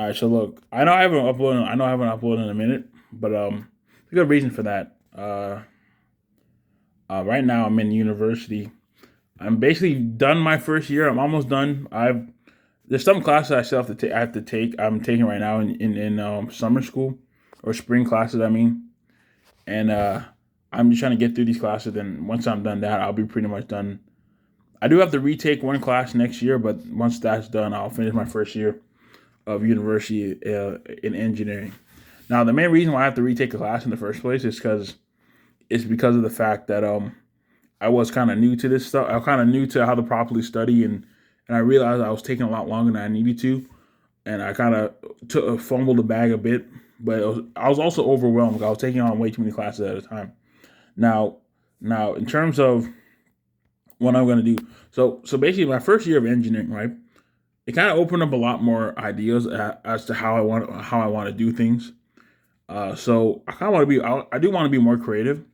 All right, so look, I know I haven't uploaded in a minute, but there's a good reason for that. Right now I'm in university. I'm basically done my first year. I'm almost done. I've There's some classes I still have to take. I have to take. I'm taking right now in summer school or spring classes. I mean, and I'm just trying to get through these classes. And once I'm done that, I'll be pretty much done. I do have to retake one class next year, but once that's done, I'll finish my first year of university in engineering. Now, the main reason why I have to retake a class in the first place is because of the fact that I was kind of new to this stuff. I was kind of new to how to properly study, and I realized I was taking a lot longer than I needed to, and I kind of fumbled the bag a bit. But I was also overwhelmed. I was taking on way too many classes at a time. Now, now in terms of what I'm going to do, so basically my first year of engineering, right? It kind of opened up a lot more ideas as to how I want to do things. So I kind of want to be I do want to be more creative.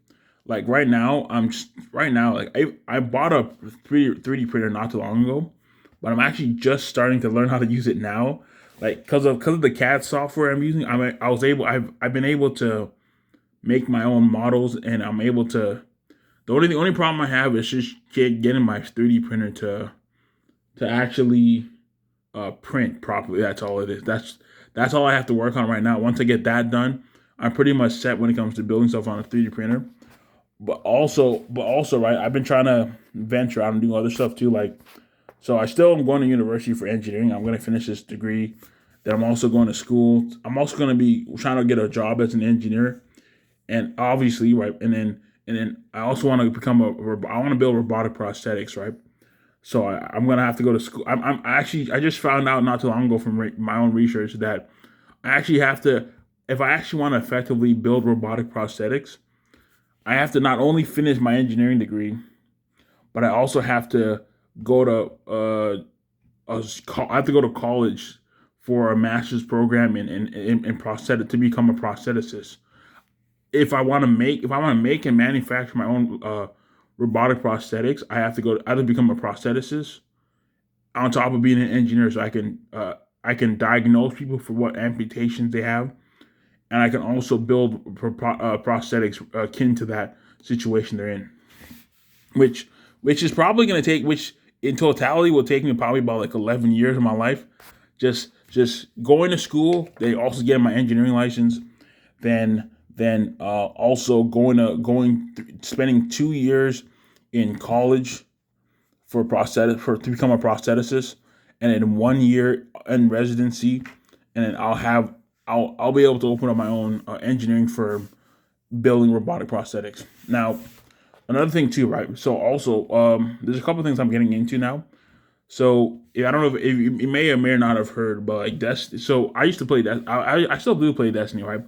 Like right now like I bought a 3D printer not too long ago, but I'm actually just starting to learn how to use it now. Like because of the CAD software I'm using, I've been able to make my own models, and I'm able to. The only problem I have is just getting my 3D printer to actually print properly. That's all it is. That's all I have to work on right now. Once I get that done, I'm pretty much set when it comes to building stuff on a 3D printer. But also, right, I've been trying to venture out and do other stuff too. Like, so I still am going to university for engineering. I'm going to finish this degree. Then I'm also going to school. I'm also going to be trying to get a job as an engineer, and obviously, right, and then I also want to I want to build robotic prosthetics, right? So I'm gonna have to go to school. I just found out not too long ago from my own research that I actually have to, if I actually want to effectively build robotic prosthetics, I have to not only finish my engineering degree, but I also have to go to I have to go to college for a master's program in prosthetic to become a prostheticist. If I want to make and manufacture my own robotic prosthetics, I have to become a prostheticist on top of being an engineer, so I can diagnose people for what amputations they have, and I can also build prosthetics akin to that situation they're in, which is probably going to take, which in totality will take me probably about like 11 years of my life, just going to school. They also get my engineering license, also spending 2 years in college to become a prostheticist, and then 1 year in residency, and then I'll be able to open up my own engineering firm building robotic prosthetics. Now, another thing too, right? So also, there's a couple of things I'm getting into now. So yeah, I don't know if you may or may not have heard, but like Destiny. So I used to play that. I still do play Destiny, right?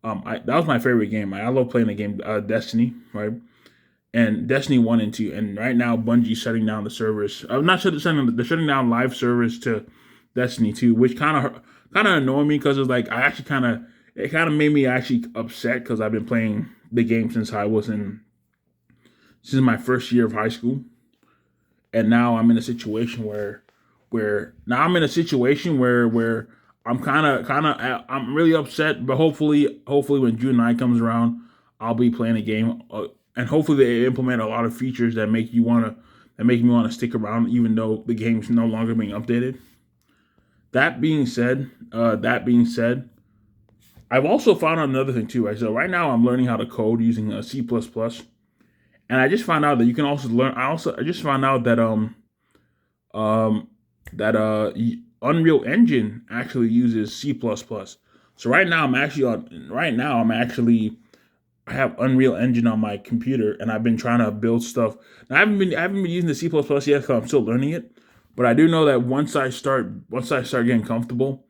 That was my favorite game. I love playing the game Destiny, right? And Destiny 1 and 2. And right now, Bungie's shutting down the servers. I'm not they're shutting down live servers to Destiny 2, which kind of annoyed me because it's like it kind of made me actually upset because I've been playing the game since my first year of high school, and now I'm in a situation where I'm really upset. But hopefully when June 9 comes around, I'll be playing a game, and hopefully they implement a lot of features that make me want to stick around, even though the game's no longer being updated. That being said, I've also found out another thing too. Right, so right now I'm learning how to code using C++, and I just found out that you can also learn. I just found out that um that Unreal Engine actually uses C++. So I have Unreal Engine on my computer, and I've been trying to build stuff. Now, I haven't been using the C++ yet because I'm still learning it. But I do know that once I start getting comfortable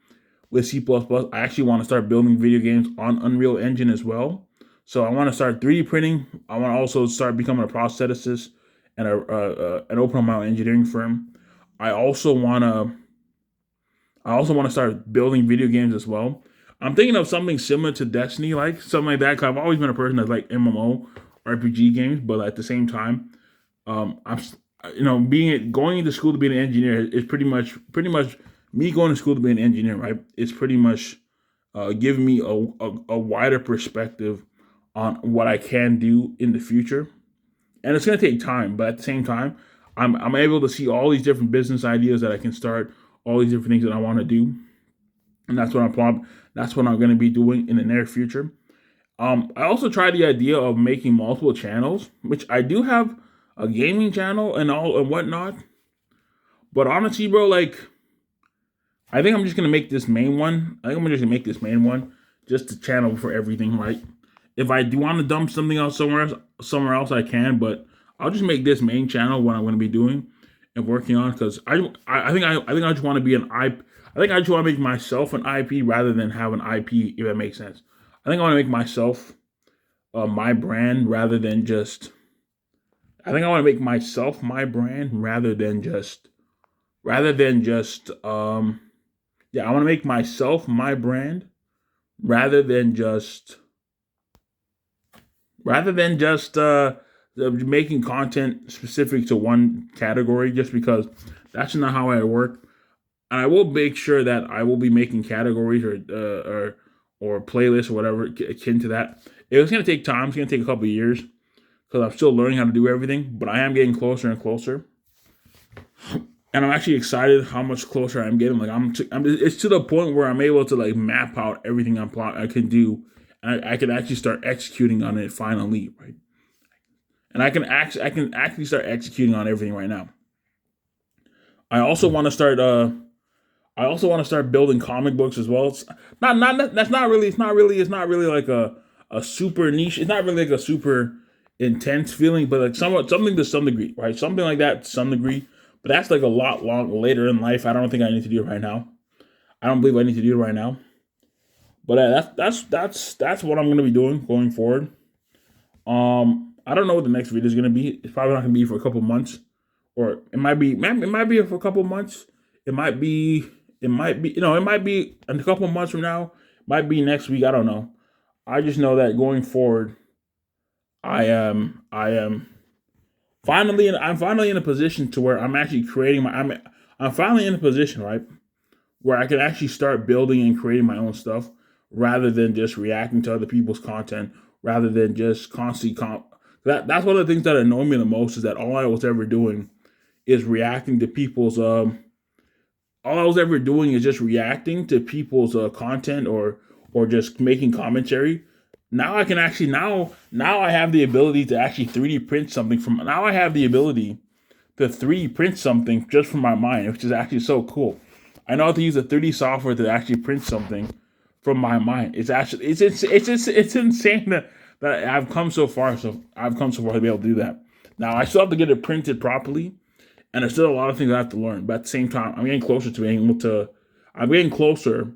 with C++, I actually want to start building video games on Unreal Engine as well. So I want to start 3D printing. I want to also start becoming a prostheticist and open up my own engineering firm. I also want to start building video games as well. I'm thinking of something similar to Destiny, like something like that. Cause I've always been a person that's like MMO RPG games, but at the same time, I'm being going into school to be an engineer is pretty much me going to school to be an engineer, right? It's pretty much giving me a wider perspective on what I can do in the future. And it's going to take time, but at the same time, I'm able to see all these different business ideas that I can start, all these different things that I want to do, and that's what I'm going to be doing in the near future. I also tried the idea of making multiple channels, which I do have a gaming channel and all and whatnot. But honestly, bro, like I think I'm just gonna make this main one. I think I'm just gonna make this main one just to channel for everything, right? If I do want to dump something else somewhere else I can. But I'll just make this main channel what I'm gonna be doing and working on because I just want to be an IP. I think I just want to make myself an IP rather than have an IP. If that makes sense. I think I want to make myself my brand rather than just. I think I want to make myself my brand rather than just yeah, I want to make myself my brand rather than just making content specific to one category just because that's not how I work. And I will make sure that I will be making categories or playlists or whatever akin to that. It's going to take time. It's going to take a couple of years because I'm still learning how to do everything, but I am getting closer and closer. And I'm actually excited how much closer I'm getting. Like it's to the point where I'm able to like map out everything I can do, and I can actually start executing on it finally, right? And I can actually start executing on everything right now. I also want to start. I also want to start building comic books as well. It's not that's not really. It's not really like a super niche. It's not really like a super intense feeling, but like something to some degree, right? Something like that to some degree. But that's like a lot later in life. I don't think I need to do it right now. I don't believe I need to do it right now. But that's what I'm gonna be doing going forward. I don't know what the next video is gonna be. It's probably not gonna be for a couple months, or it might be. It might be for a couple months. It might be. It might be. It might be in a couple months from now. It might be next week. I don't know. I just know that going forward, I am I'm finally in a position to where I'm actually creating I'm finally in a position, right, where I can actually start building and creating my own stuff rather than just reacting to other people's content, rather than just constantly that's one of the things that annoy me the most is that all I was ever doing is reacting to people's all I was ever doing is just reacting to people's content or just making commentary. Now I can actually now I have the ability to actually 3D print something from now I have the ability to 3D print something just from my mind, which is actually so cool. I know how to use a 3D software to actually print something from my mind. It's insane that I've come so far. So I've come so far to be able to do that. Now I still have to get it printed properly, and there's still a lot of things I have to learn. But at the same time, I'm getting closer to being able to. I'm getting closer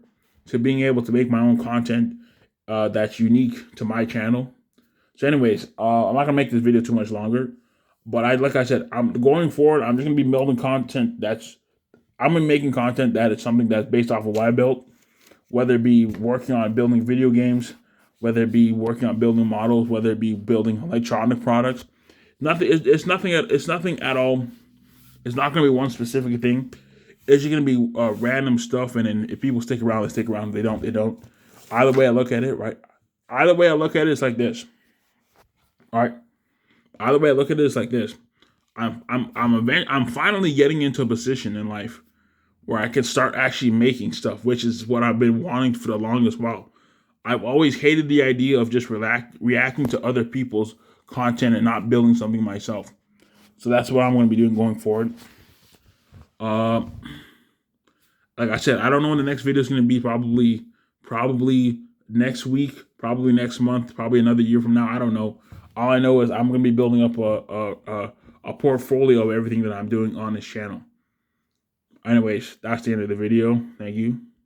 to being able to make my own content that's unique to my channel. So, anyways, I'm not gonna make this video too much longer. But like I said, I'm going forward. I'm just gonna be building content I'm gonna be making content that is something that's based off of what I built, whether it be working on building video games, whether it be working on building models, whether it be building electronic products. It's nothing at all. It's not gonna be one specific thing. It's just gonna be random stuff, and then if people stick around, they stick around. If they don't, they don't. Either way I look at it, right? Either way I look at it, it's like this. All right. Either way I look at it, it's like this. I'm finally getting into a position in life where I can start actually making stuff, which is what I've been wanting for the longest while. I've always hated the idea of just reacting to other people's content and not building something myself. So that's what I'm going to be doing going forward. Like I said, I don't know when the next video is going to be. Probably next week, probably next month, probably another year from now. I don't know. All I know is I'm going to be building up a portfolio of everything that I'm doing on this channel. Anyways, that's the end of the video. Thank you.